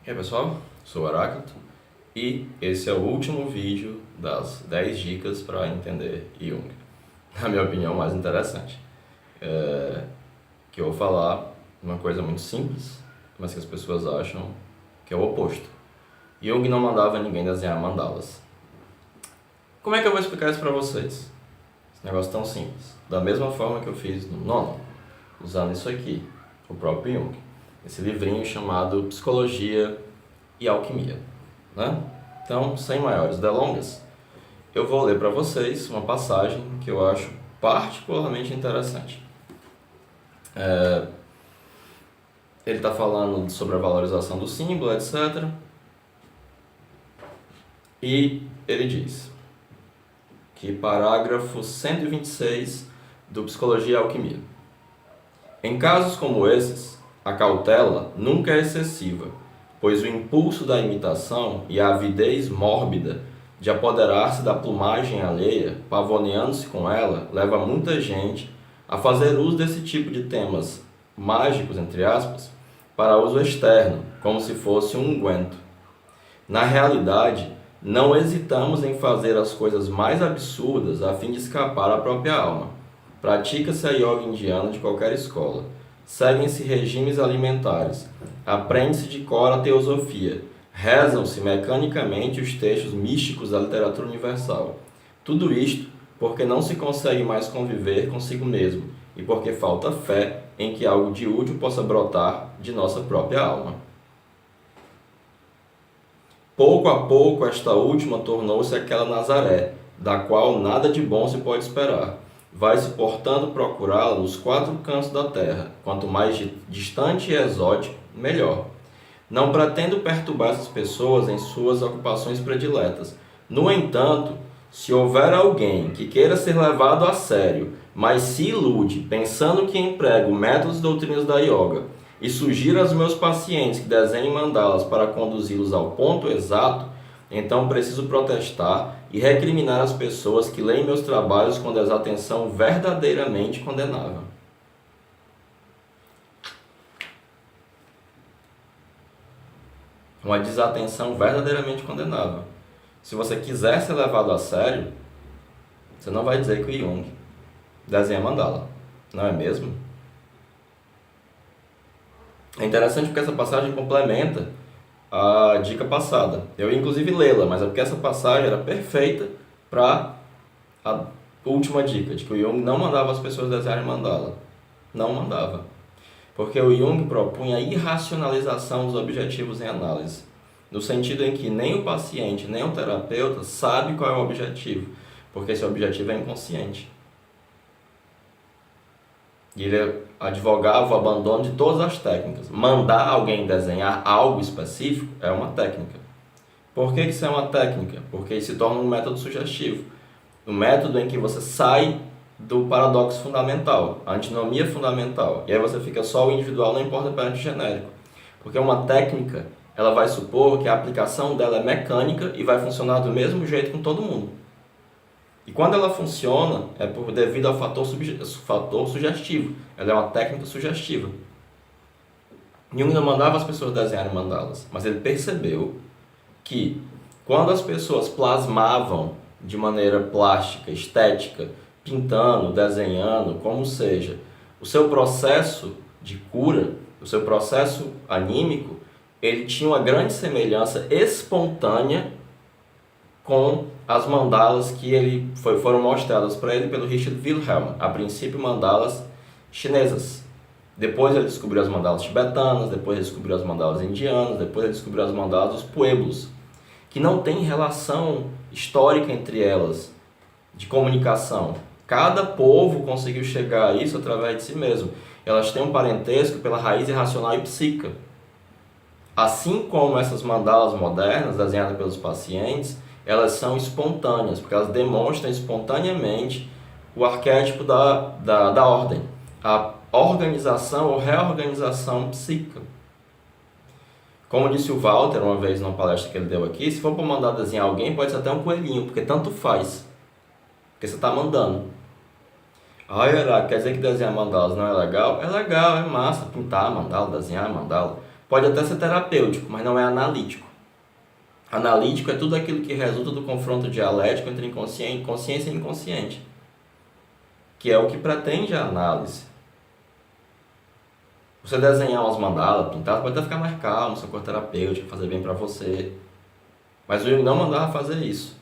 E aí pessoal, sou o Heráclito e esse é o último vídeo das 10 dicas para entender Jung. Na minha opinião, mais interessante. Que eu vou falar uma coisa muito simples, mas que as pessoas acham que é o oposto. Jung não mandava ninguém desenhar mandalas. Como é que eu vou explicar isso para vocês? Esse negócio tão simples. Da mesma forma que eu fiz no nono, usando isso aqui, o próprio Jung. Esse livrinho chamado Psicologia e Alquimia, né? Então, sem maiores delongas, eu vou ler para vocês uma passagem que eu acho particularmente interessante. Ele está falando sobre a valorização do símbolo, etc. E ele diz que parágrafo 126 do Psicologia e Alquimia. Em casos como esses, a cautela nunca é excessiva, pois o impulso da imitação e a avidez mórbida de apoderar-se da plumagem alheia, pavoneando-se com ela, leva muita gente a fazer uso desse tipo de temas mágicos, entre aspas, para uso externo, como se fosse um unguento. Na realidade, não hesitamos em fazer as coisas mais absurdas a fim de escapar à própria alma. Pratica-se a yoga indiana de qualquer escola. Seguem-se regimes alimentares. Aprende-se de cor a teosofia. Rezam-se mecanicamente os textos místicos da literatura universal. Tudo isto porque não se consegue mais conviver consigo mesmo e porque falta fé em que algo de útil possa brotar de nossa própria alma. Pouco a pouco, esta última tornou-se aquela Nazaré, da qual nada de bom se pode esperar. Vai-se, portanto, procurá-la nos quatro cantos da terra. Quanto mais distante e exótico, melhor. Não pretendo perturbar essas pessoas em suas ocupações prediletas. No entanto, se houver alguém que queira ser levado a sério, mas se ilude pensando que emprego métodos e doutrinas da yoga e sugira aos meus pacientes que desenhem mandalas para conduzi-los ao ponto exato, então preciso protestar e recriminar as pessoas que leem meus trabalhos com desatenção verdadeiramente condenável. Uma desatenção verdadeiramente condenável. Se você quiser ser levado a sério, você não vai dizer que o Jung desenha mandala, não é mesmo? É interessante porque essa passagem complementa a dica passada. Eu ia inclusive lê-la, mas é porque essa passagem era perfeita para a última dica, de que o Jung não mandava as pessoas desenharem mandala. Não mandava. Porque o Jung propunha a irracionalização dos objetivos em análise, no sentido em que nem o paciente, nem o terapeuta sabe qual é o objetivo, porque esse objetivo é inconsciente. E ele advogava o abandono de todas as técnicas. Mandar alguém desenhar algo específico é uma técnica. Por que isso é uma técnica? Porque isso se torna um método sugestivo. Um método em que você sai do paradoxo fundamental, a antinomia fundamental. E aí você fica só o individual, não importa perante o genérico. Porque uma técnica, ela vai supor que a aplicação dela é mecânica e vai funcionar do mesmo jeito com todo mundo. E quando ela funciona, é devido ao fator sugestivo. Ela é uma técnica sugestiva. Jung não mandava as pessoas desenharem mandalas, mas ele percebeu que quando as pessoas plasmavam de maneira plástica, estética, pintando, desenhando, como seja, o seu processo de cura, o seu processo anímico, ele tinha uma grande semelhança espontânea com as mandalas que foram mostradas para ele pelo Richard Wilhelm, a princípio mandalas chinesas. Depois ele descobriu as mandalas tibetanas, depois ele descobriu as mandalas indianas, depois ele descobriu as mandalas dos pueblos, que não tem relação histórica entre elas, de comunicação. Cada povo conseguiu chegar a isso através de si mesmo. Elas têm um parentesco pela raiz irracional e psíquica. Assim como essas mandalas modernas, desenhadas pelos pacientes, elas são espontâneas, porque elas demonstram espontaneamente o arquétipo da ordem, a organização ou reorganização psíquica. Como disse o Walter uma vez numa palestra que ele deu aqui, se for para mandar desenhar alguém, pode ser até um coelhinho, porque tanto faz, porque você está mandando. Quer dizer que desenhar mandalas não é legal? É legal, é massa, pintar mandala, desenhar mandala. Pode até ser terapêutico, mas não é analítico. Analítico é tudo aquilo que resulta do confronto dialético entre inconsciente, consciência e inconsciente, que é o que pretende a análise. Você desenhar umas mandalas, pintar, pode até ficar mais calmo, sua cor terapêutica, fazer bem para você. Mas o Jung não mandava fazer isso.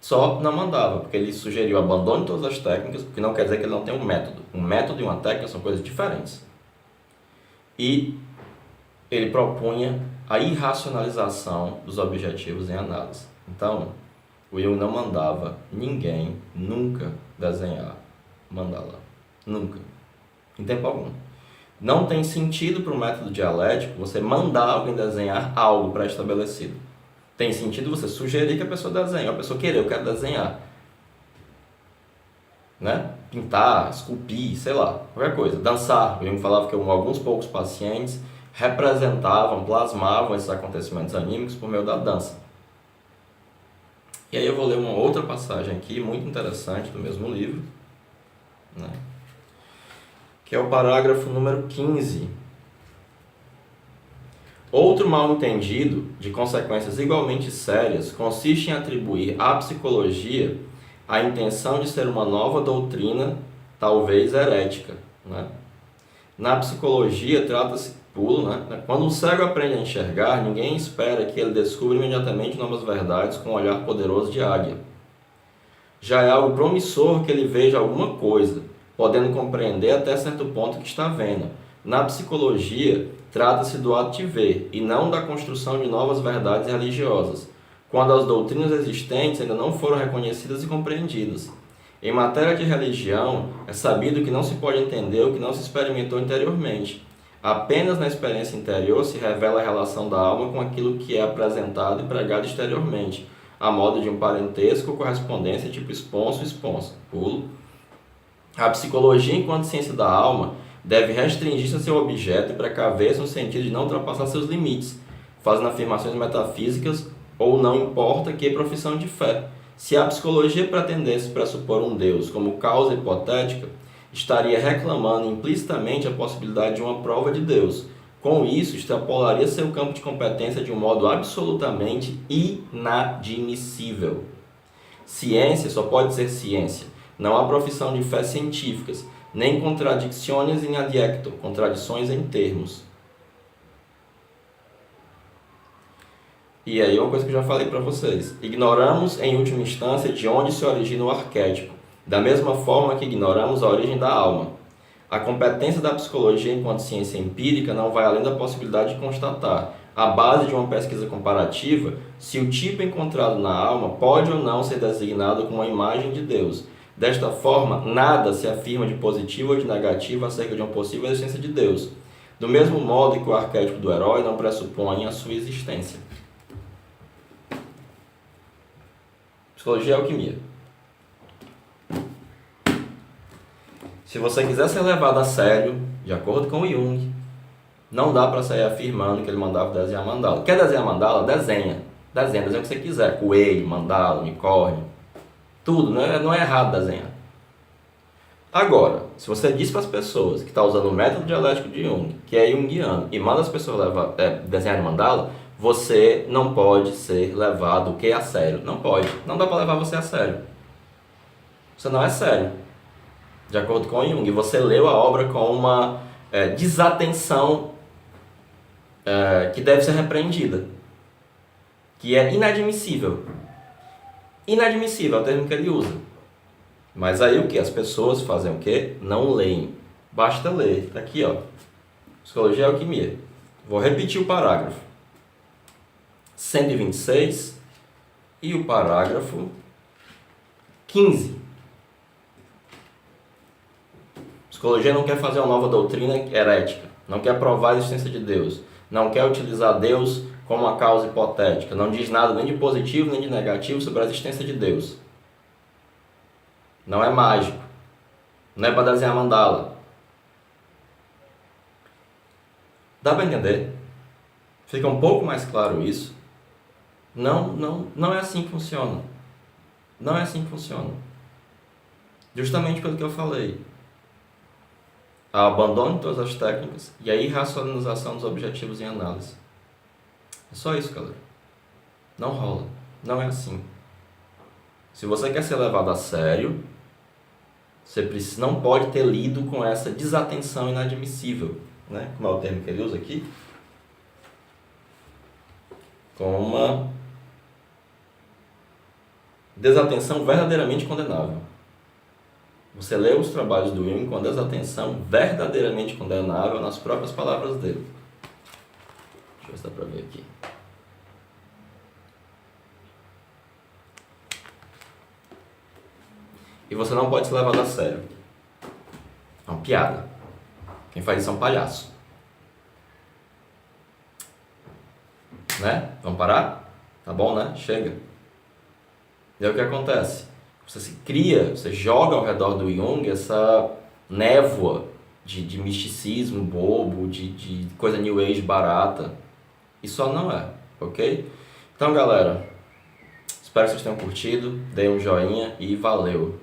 Só não mandava, porque ele sugeriu abandone todas as técnicas, porque não quer dizer que ele não tem um método. Um método e uma técnica são coisas diferentes. E ele propunha a irracionalização dos objetivos em análise. Então, o Jung não mandava ninguém nunca desenhar mandala. Nunca. Em tempo algum. Não tem sentido para o método dialético você mandar alguém desenhar algo pré-estabelecido. Tem sentido você sugerir que a pessoa desenhe, a pessoa querer, eu quero desenhar. Né? Pintar, esculpir, sei lá, qualquer coisa. Dançar. O Jung falava que alguns poucos pacientes representavam, plasmavam esses acontecimentos anímicos por meio da dança. E aí eu vou ler uma outra passagem aqui, muito interessante, do mesmo livro, né? Que é o parágrafo número 15. Outro mal-entendido, de consequências igualmente sérias, consiste em atribuir à psicologia a intenção de ser uma nova doutrina, talvez herética. Né? Na psicologia, trata-se pulo, né? Quando um cego aprende a enxergar, ninguém espera que ele descubra imediatamente novas verdades com um olhar poderoso de águia. Já é algo promissor que ele veja alguma coisa, podendo compreender até certo ponto o que está vendo. Na psicologia, trata-se do ato de ver, e não da construção de novas verdades religiosas, quando as doutrinas existentes ainda não foram reconhecidas e compreendidas. Em matéria de religião, é sabido que não se pode entender o que não se experimentou interiormente. Apenas na experiência interior se revela a relação da alma com aquilo que é apresentado e pregado exteriormente, a modo de um parentesco ou correspondência tipo esponso-esponsa. Pulo. A psicologia, enquanto ciência da alma, deve restringir-se a seu objeto e precaver-se no sentido de não ultrapassar seus limites, fazendo afirmações metafísicas ou não importa que profissão de fé. Se a psicologia pretendesse pressupor um Deus como causa hipotética, estaria reclamando implicitamente a possibilidade de uma prova de Deus. Com isso, extrapolaria seu campo de competência de um modo absolutamente inadmissível. Ciência só pode ser ciência. Não há profissão de fé científicas, nem contradicções in adjecto, contradições em termos. E aí uma coisa que eu já falei para vocês. Ignoramos, em última instância, de onde se origina o arquétipo, da mesma forma que ignoramos a origem da alma. A competência da psicologia enquanto ciência empírica não vai além da possibilidade de constatar, à base de uma pesquisa comparativa, se o tipo encontrado na alma pode ou não ser designado como uma imagem de Deus. Desta forma, nada se afirma de positivo ou de negativo acerca de uma possível existência de Deus, do mesmo modo que o arquétipo do herói não pressupõe a sua existência. Psicologia e alquimia. Se você quiser ser levado a sério, de acordo com o Jung, não dá para sair afirmando que ele mandava desenhar mandala. Quer desenhar mandala? Desenha. Desenha o que você quiser. Coelho, mandala, unicórnio. Tudo. Não é errado desenhar. Agora, se você diz para as pessoas que está usando o método dialético de Jung, que é junguiano, e manda as pessoas desenharem mandala, você não pode ser levado a sério. Não pode. Não dá para levar você a sério. Você não é sério. De acordo com Jung. E você leu a obra com uma desatenção que deve ser repreendida. Que é inadmissível. Inadmissível é o termo que ele usa. Mas aí o que? As pessoas fazem o quê? Não leem. Basta ler. Está aqui, ó. Psicologia e alquimia. Vou repetir o parágrafo. 126 e o parágrafo 15. Psicologia não quer fazer uma nova doutrina herética, não quer provar a existência de Deus, não quer utilizar Deus como uma causa hipotética, não diz nada nem de positivo nem de negativo sobre a existência de Deus. Não é mágico, não é para desenhar mandala. Dá para entender? Fica um pouco mais claro isso. Não é assim que funciona. Não é assim que funciona. Justamente pelo que eu falei. Abandone todas as técnicas e a irracionalização dos objetivos em análise. É só isso, galera. Não rola. Não é assim. Se você quer ser levado a sério, você não pode ter lido com essa desatenção inadmissível, né? Como é o termo que ele usa aqui? Com uma desatenção verdadeiramente condenável. Você lê os trabalhos do Jung com a desatenção verdadeiramente condenável nas próprias palavras dele. Deixa eu ver se dá pra ver aqui. E você não pode ser levado a sério. É uma piada. Quem faz isso é um palhaço. Né? Vamos parar? Tá bom, né? Chega. E aí o que acontece? Você se cria, você joga ao redor do Jung essa névoa de misticismo bobo, de coisa New Age barata. E só não é, ok? Então, galera, espero que vocês tenham curtido, deem um joinha e valeu!